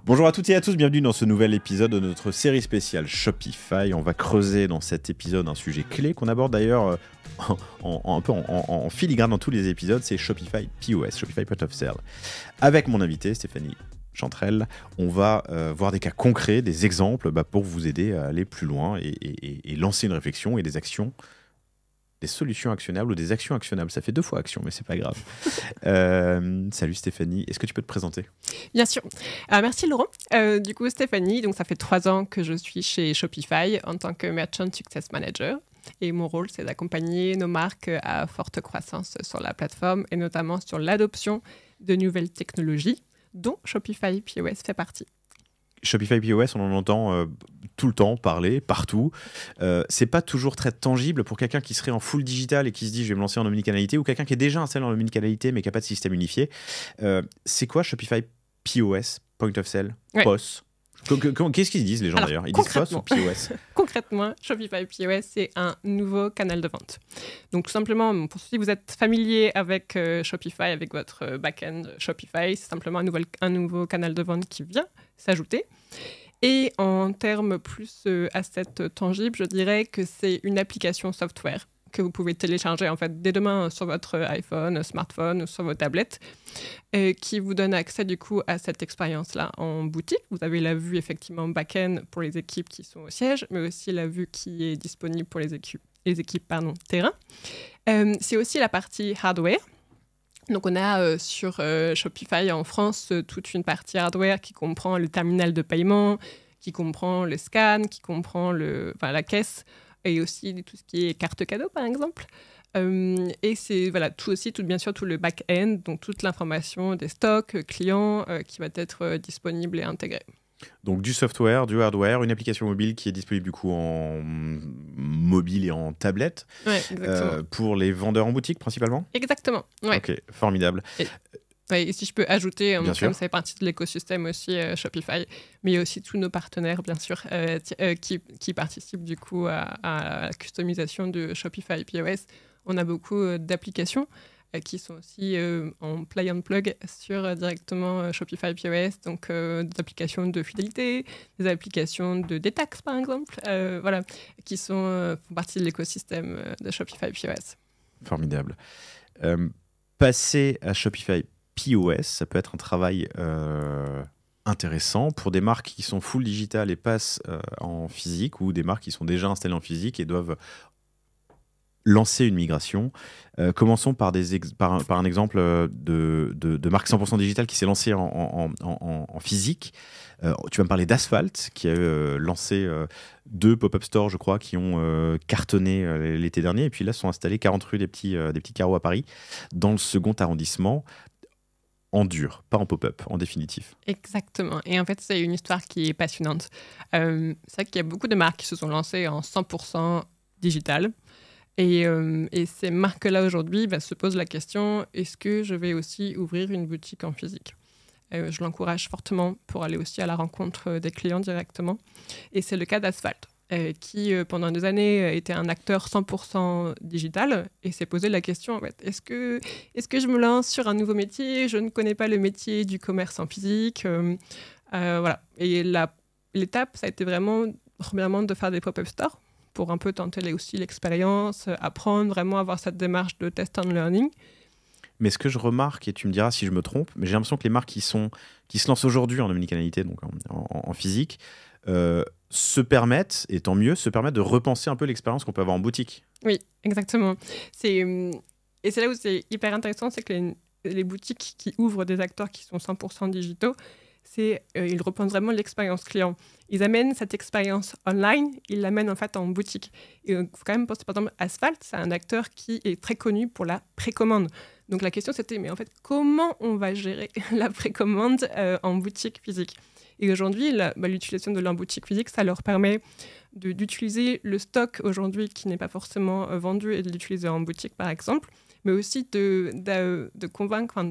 Bonjour à toutes et à tous, bienvenue dans ce nouvel épisode de notre série spéciale Shopify. On va creuser dans cet épisode un sujet clé qu'on aborde d'ailleurs un peu en filigrane dans tous les épisodes, c'est Shopify POS, Shopify Point of Sale. Avec mon invité Stéphanie Chantrel, on va voir des cas concrets, des exemples pour vous aider à aller plus loin et lancer une réflexion et des actions. Des solutions actionnables ou des actions actionnables. Ça fait 2 fois action, mais c'est pas grave. Salut Stéphanie, est-ce que tu peux te présenter ? Bien sûr. Merci Laurent. Du coup, Stéphanie, donc ça fait 3 ans que je suis chez Shopify en tant que Merchant Success Manager. Et mon rôle, c'est d'accompagner nos marques à forte croissance sur la plateforme et notamment sur l'adoption de nouvelles technologies, dont Shopify POS fait partie. Shopify POS, on en entend tout le temps parler, partout. C'est pas toujours très tangible pour quelqu'un qui serait en full digital et qui se dit je vais me lancer en omnicanalité, ou quelqu'un qui est déjà installé en omnicanalité mais qui n'a pas de système unifié. C'est quoi Shopify POS, Point of Sale, ouais. POS? Qu'est-ce qu'ils disent les gens d'ailleurs? Ils disent POS ou POS? Concrètement, Shopify POS, c'est un nouveau canal de vente. Donc tout simplement, pour ceux qui vous êtes familiers avec Shopify, avec votre back-end Shopify, c'est simplement un nouveau canal de vente qui vient s'ajouter. Et en termes plus assets tangibles, je dirais que c'est une application software que vous pouvez télécharger en fait dès demain sur votre iPhone, smartphone ou sur vos tablettes, qui vous donne accès du coup à cette expérience-là en boutique. Vous avez la vue effectivement back-end pour les équipes qui sont au siège, mais aussi la vue qui est disponible pour les équipes terrain. C'est aussi la partie hardware. Donc on a sur Shopify en France toute une partie hardware qui comprend le terminal de paiement, qui comprend le scan, qui comprend la caisse, et aussi tout ce qui est carte cadeau, par exemple. Et c'est bien sûr tout le back-end, donc toute l'information des stocks clients qui va être disponible et intégrée. Donc du software, du hardware, une application mobile qui est disponible du coup en mobile et en tablette. Ouais, exactement. Pour les vendeurs en boutique principalement. Exactement. Ouais. Ok, formidable. Et si je peux ajouter, comme ça fait partie de l'écosystème aussi Shopify, mais il y a aussi tous nos partenaires, bien sûr, qui participent du coup à la customisation de Shopify POS. On a beaucoup d'applications qui sont aussi en plug and plug sur directement Shopify POS, donc des applications de fidélité, des applications de détaxe, par exemple, qui font partie de l'écosystème de Shopify POS. Formidable. Passer à Shopify POS, ça peut être un travail intéressant pour des marques qui sont full digital et passent en physique, ou des marques qui sont déjà installées en physique et doivent lancer une migration. Commençons par un exemple de marque 100% digital qui s'est lancée en physique. Tu vas me parler d'Asphalt, qui a lancé 2 pop-up stores, je crois, qui ont cartonné l'été dernier, et puis là sont installés 40 rue des petits carreaux à Paris, dans le 2e arrondissement, en dur, pas en pop-up, en définitif. Exactement. Et en fait, c'est une histoire qui est passionnante. C'est vrai qu'il y a beaucoup de marques qui se sont lancées en 100% digital. Et ces marques-là, aujourd'hui, se posent la question, est-ce que je vais aussi ouvrir une boutique en physique ? Je l'encourage fortement pour aller aussi à la rencontre des clients directement. Et c'est le cas d'Asphalt, qui, pendant des années, était un acteur 100% digital et s'est posé la question, en fait, est-ce que je me lance sur un nouveau métier ? Je ne connais pas le métier du commerce en physique. Voilà. Et l'étape, ça a été vraiment, premièrement, de faire des pop-up stores pour un peu tenter aussi l'expérience, apprendre, vraiment avoir cette démarche de test and learning. Mais ce que je remarque, et tu me diras si je me trompe, mais j'ai l'impression que les marques qui se lancent aujourd'hui en omnicanalité, donc en physique, se permettent, et tant mieux, de repenser un peu l'expérience qu'on peut avoir en boutique. Oui, exactement. Et c'est là où c'est hyper intéressant, c'est que les boutiques qui ouvrent des acteurs qui sont 100% digitaux, ils repensent vraiment l'expérience client. Ils amènent cette expérience online, ils l'amènent en fait en boutique. Et il faut quand même penser, par exemple, Asphalt, c'est un acteur qui est très connu pour la précommande. Donc la question c'était, mais en fait, comment on va gérer la précommande en boutique physique ? Et aujourd'hui, l'utilisation de leur boutique physique, ça leur permet d'utiliser le stock aujourd'hui qui n'est pas forcément vendu et de l'utiliser en boutique, par exemple, mais aussi de convaincre,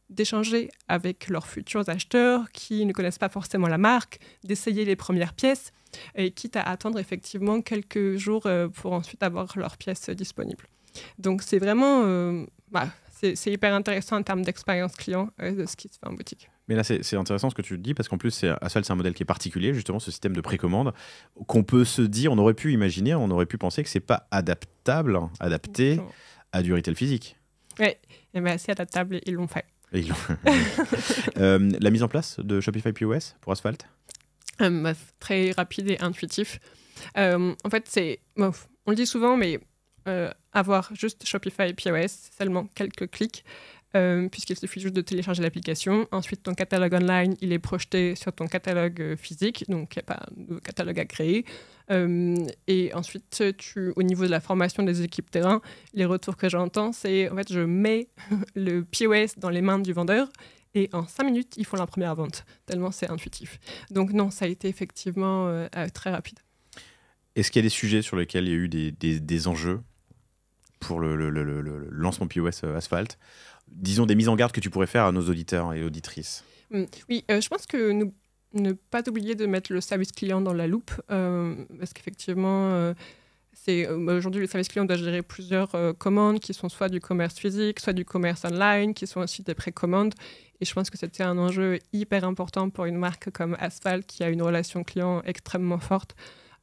d'échanger avec leurs futurs acheteurs qui ne connaissent pas forcément la marque, d'essayer les premières pièces, et quitte à attendre effectivement quelques jours pour ensuite avoir leurs pièces disponibles. Donc c'est vraiment c'est hyper intéressant en termes d'expérience client de ce qui se fait en boutique. Mais là, c'est intéressant ce que tu dis, parce qu'en plus, Asphalt, c'est un modèle qui est particulier, justement, ce système de précommande, qu'on peut se dire, on aurait pu imaginer, on aurait pu penser que c'est pas adapté à du retail physique. Oui, et bien c'est adaptable et ils l'ont fait. La mise en place de Shopify POS pour Asphalt très rapide et intuitif. En fait, on le dit souvent, mais avoir juste Shopify POS, c'est seulement quelques clics, puisqu'il suffit juste de télécharger l'application. Ensuite, ton catalogue online, il est projeté sur ton catalogue physique, donc il n'y a pas de catalogue à créer. Et ensuite, au niveau de la formation des équipes terrain, les retours que j'entends, c'est en fait, je mets le POS dans les mains du vendeur et en 5 minutes, ils font la première vente, tellement c'est intuitif. Donc non, ça a été effectivement très rapide. Est-ce qu'il y a des sujets sur lesquels il y a eu des enjeux pour le lancement POS Asphalt? Disons des mises en garde que tu pourrais faire à nos auditeurs et auditrices. Oui, je pense que ne pas oublier de mettre le service client dans la loupe, parce qu'effectivement, aujourd'hui, le service client doit gérer plusieurs commandes qui sont soit du commerce physique, soit du commerce online, qui sont aussi des précommandes. Et je pense que c'était un enjeu hyper important pour une marque comme Asphalt qui a une relation client extrêmement forte.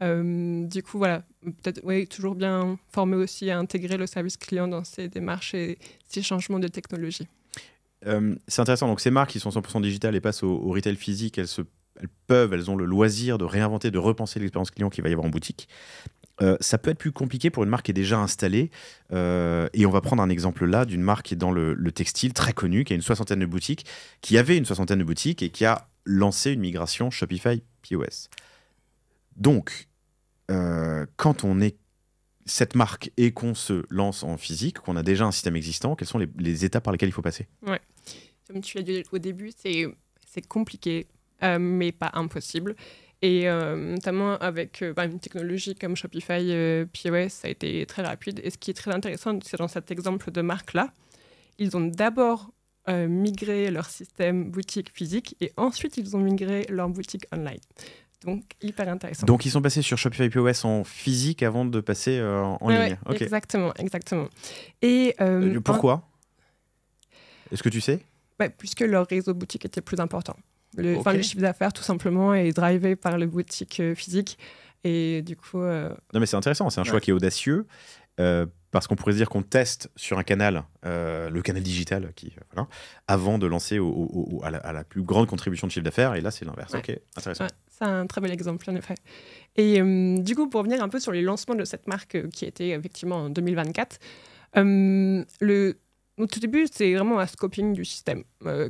Du coup, voilà, peut-être toujours bien formé aussi à intégrer le service client dans ces démarches et ces changements de technologie. C'est intéressant. Donc, ces marques qui sont 100% digitales et passent au retail physique, elles ont le loisir de réinventer, de repenser l'expérience client qu'il va y avoir en boutique. Ça peut être plus compliqué pour une marque qui est déjà installée. Et on va prendre un exemple là d'une marque qui est dans le textile, très connue, qui a une soixantaine de boutiques, qui avait une soixantaine de boutiques et qui a lancé une migration Shopify POS. Donc, quand on est cette marque et qu'on se lance en physique, qu'on a déjà un système existant, quelles sont les étapes par lesquelles il faut passer? Ouais. Comme tu l'as dit au début, c'est compliqué, mais pas impossible. Et notamment avec une technologie comme Shopify POS, ça a été très rapide. Et ce qui est très intéressant, c'est dans cet exemple de marque-là, ils ont d'abord migré leur système boutique physique et ensuite ils ont migré leur boutique online. Donc, hyper intéressant. Donc, ils sont passés sur Shopify POS en physique avant de passer en ligne. Ouais, okay. Exactement. Et, pourquoi Est-ce que tu sais? Puisque leur réseau boutique était plus important. Le chiffre d'affaires, tout simplement, est drivé par le boutique physique. Et du coup... Non, mais c'est intéressant. C'est un choix qui est audacieux. Parce qu'on pourrait se dire qu'on teste sur un canal, le canal digital, avant de lancer à la plus grande contribution de chiffre d'affaires. Et là, c'est l'inverse. Ouais. Ok, intéressant. Ouais, c'est un très bel exemple, en effet. Et du coup, pour revenir un peu sur les lancements de cette marque qui était effectivement en 2024, au tout début, c'est vraiment un scoping du système.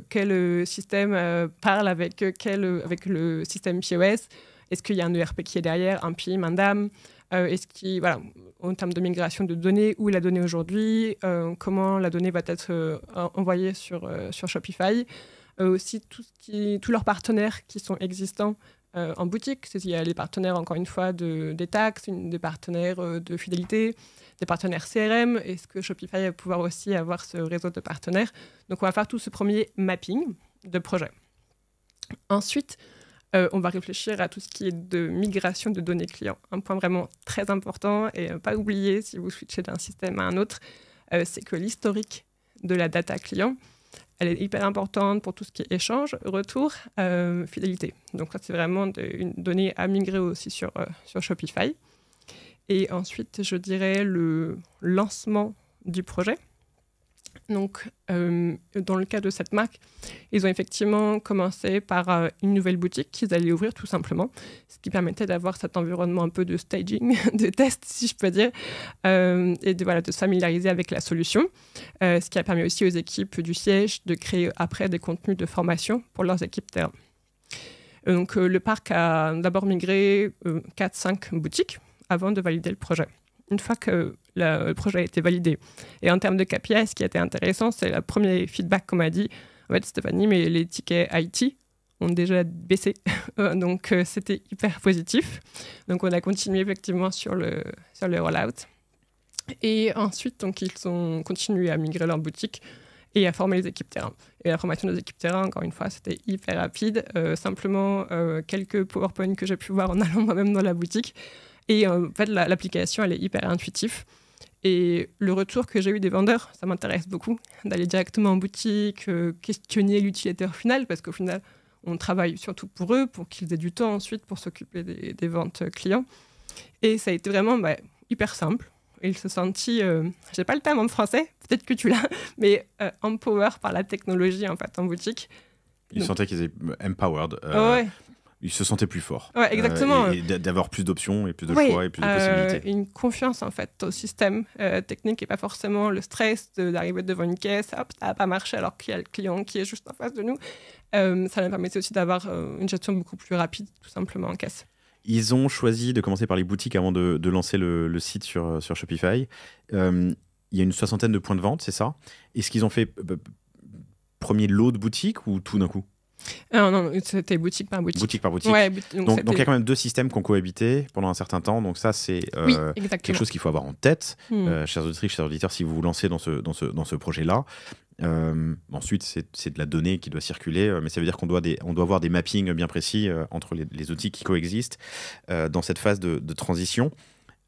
Quel système parle avec le système POS? Est-ce qu'il y a un ERP qui est derrière, un PIM, un DAM? En termes de migration de données, où est la donnée aujourd'hui? Comment la donnée va être envoyée sur Shopify? Aussi, tous leurs partenaires qui sont existants en boutique. Il y a les partenaires, encore une fois, des taxes, des partenaires de fidélité, des partenaires CRM. Est-ce que Shopify va pouvoir aussi avoir ce réseau de partenaires? Donc, on va faire tout ce premier mapping de projet. Ensuite, on va réfléchir à tout ce qui est de migration de données clients. Un point vraiment très important et pas oublier si vous switchez d'un système à un autre, c'est que l'historique de la data client, elle est hyper importante pour tout ce qui est échange, retour, fidélité. Donc ça, c'est vraiment une donnée à migrer aussi sur Shopify. Et ensuite, je dirais le lancement du projet. Donc, dans le cas de cette marque, ils ont effectivement commencé par une nouvelle boutique qu'ils allaient ouvrir tout simplement, ce qui permettait d'avoir cet environnement un peu de staging, de test, si je peux dire, et de se familiariser avec la solution, ce qui a permis aussi aux équipes du siège de créer après des contenus de formation pour leurs équipes terrain. Donc, le parc a d'abord migré 4-5 boutiques avant de valider le projet. Une fois que le projet a été validé. Et en termes de KPI, ce qui a été intéressant, c'est le premier feedback qu'on m'a dit. En fait, Stéphanie, mais les tickets IT ont déjà baissé. Donc, c'était hyper positif. Donc, on a continué effectivement sur le rollout. Et ensuite, donc, ils ont continué à migrer leur boutique et à former les équipes terrain. Et la formation des équipes terrain, encore une fois, c'était hyper rapide. Simplement, quelques PowerPoint que j'ai pu voir en allant moi-même dans la boutique. Et en fait, l'application, elle est hyper intuitive. Et le retour que j'ai eu des vendeurs, ça m'intéresse beaucoup, d'aller directement en boutique, questionner l'utilisateur final, parce qu'au final, on travaille surtout pour eux, pour qu'ils aient du temps ensuite pour s'occuper des ventes clients. Et ça a été vraiment hyper simple. Il se sentit, j'ai pas le terme en français, peut-être que tu l'as, mais empower par la technologie en fait en boutique. Ils sentaient qu'ils étaient empowered. Ouais. Ils se sentaient plus forts. Ouais, exactement. Et d'avoir plus d'options et plus de choix et plus de possibilités. Une confiance en fait au système technique et pas forcément le stress d'arriver devant une caisse, hop, ça n'a pas marché alors qu'il y a le client qui est juste en face de nous. Ça nous permettait aussi d'avoir une gestion beaucoup plus rapide tout simplement en caisse. Ils ont choisi de commencer par les boutiques avant de lancer le site sur Shopify. Il y a une 60aine de points de vente, c'est ça? Est-ce qu'ils ont fait premier lot de boutiques ou tout d'un coup? Non, c'était boutique par boutique. Boutique par boutique. Ouais, donc il y a quand même 2 systèmes qui ont cohabité pendant un certain temps. Donc ça, c'est quelque chose qu'il faut avoir en tête. Chers auditrices, chers auditeurs, si vous vous lancez dans ce projet-là. Ensuite, c'est de la donnée qui doit circuler, mais ça veut dire qu'on doit avoir des mappings bien précis entre les outils qui coexistent dans cette phase de transition.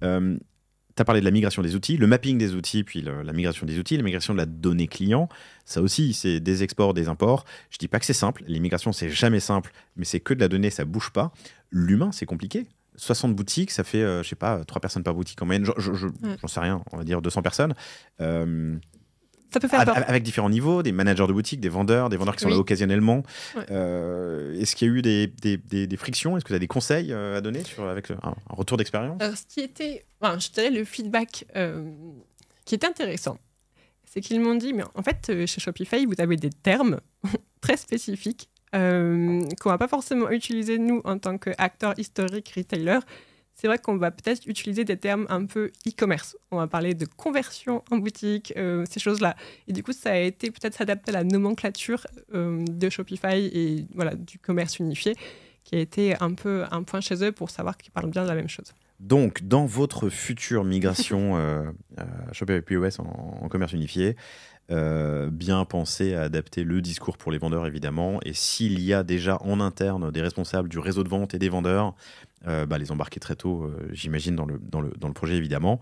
Tu as parlé de la migration des outils, le mapping des outils, puis la migration des outils, la migration de la donnée client. Ça aussi, c'est des exports, des imports. Je dis pas que c'est simple. Les migrations, c'est jamais simple, mais c'est que de la donnée, ça bouge pas. L'humain, c'est compliqué. 60 boutiques, ça fait, je sais pas, 3 personnes par boutique en moyenne. J'en sais rien, on va dire 200 personnes. Ça peut faire peur. Avec différents niveaux, des managers de boutique, des vendeurs qui sont là occasionnellement. Ouais. Est-ce qu'il y a eu des frictions? Est-ce que tu as des conseils à donner avec un retour d'expérience? Ce qui était, je dirais le feedback qui était intéressant, c'est qu'ils m'ont dit, mais en fait, chez Shopify, vous avez des termes très spécifiques qu'on ne va pas forcément utiliser, nous, en tant qu'acteurs historiques, retailers. C'est vrai qu'on va peut-être utiliser des termes un peu e-commerce. On va parler de conversion en boutique, ces choses-là. Et du coup, ça a été peut-être s'adapter à la nomenclature de Shopify et voilà, du commerce unifié, qui a été un peu un point chez eux pour savoir qu'ils parlent bien de la même chose. Donc, dans votre future migration Shopify POS en commerce unifié, bien penser à adapter le discours pour les vendeurs, évidemment. Et s'il y a déjà en interne des responsables du réseau de vente et des vendeurs, les embarquer très tôt, j'imagine, dans le projet, évidemment.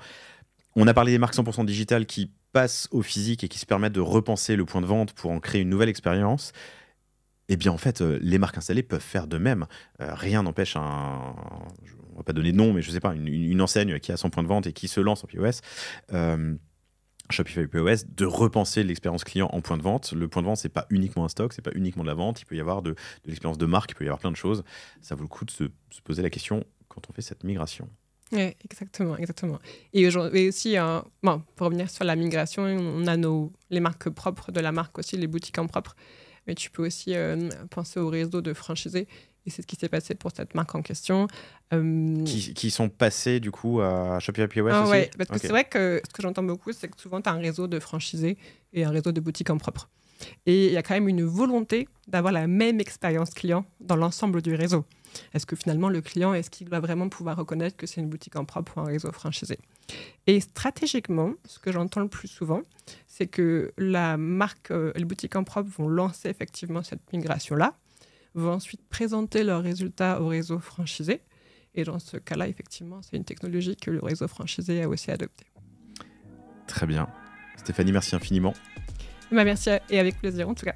On a parlé des marques 100% digitales qui passent au physique et qui se permettent de repenser le point de vente pour en créer une nouvelle expérience. Eh bien, en fait, les marques installées peuvent faire de même. Rien n'empêche on ne va pas donner de nom, mais je ne sais pas, une enseigne qui a son point de vente et qui se lance en POS, Shopify POS, de repenser l'expérience client en point de vente. Le point de vente, c'est pas uniquement un stock, c'est pas uniquement de la vente. Il peut y avoir de l'expérience de marque, il peut y avoir plein de choses. Ça vaut le coup de se poser la question quand on fait cette migration. Oui, exactement. Et aussi, pour revenir sur la migration, on a les marques propres de la marque aussi, les boutiques en propre. Mais tu peux aussi penser au réseau de franchisés. Et c'est ce qui s'est passé pour cette marque en question. Qui sont passés du coup à Shopify POS aussi? Oui, parce que c'est vrai que ce que j'entends beaucoup, c'est que souvent tu as un réseau de franchisés et un réseau de boutiques en propre. Et il y a quand même une volonté d'avoir la même expérience client dans l'ensemble du réseau. Est-ce que finalement le client, est-ce qu'il doit vraiment pouvoir reconnaître que c'est une boutique en propre ou un réseau franchisé? Et stratégiquement, ce que j'entends le plus souvent, c'est que la marque, les boutiques en propre vont lancer effectivement cette migration-là, vont ensuite présenter leurs résultats au réseau franchisé. Et dans ce cas-là, effectivement, c'est une technologie que le réseau franchisé a aussi adoptée. Très bien. Stéphanie, merci infiniment. Merci et avec plaisir en tout cas.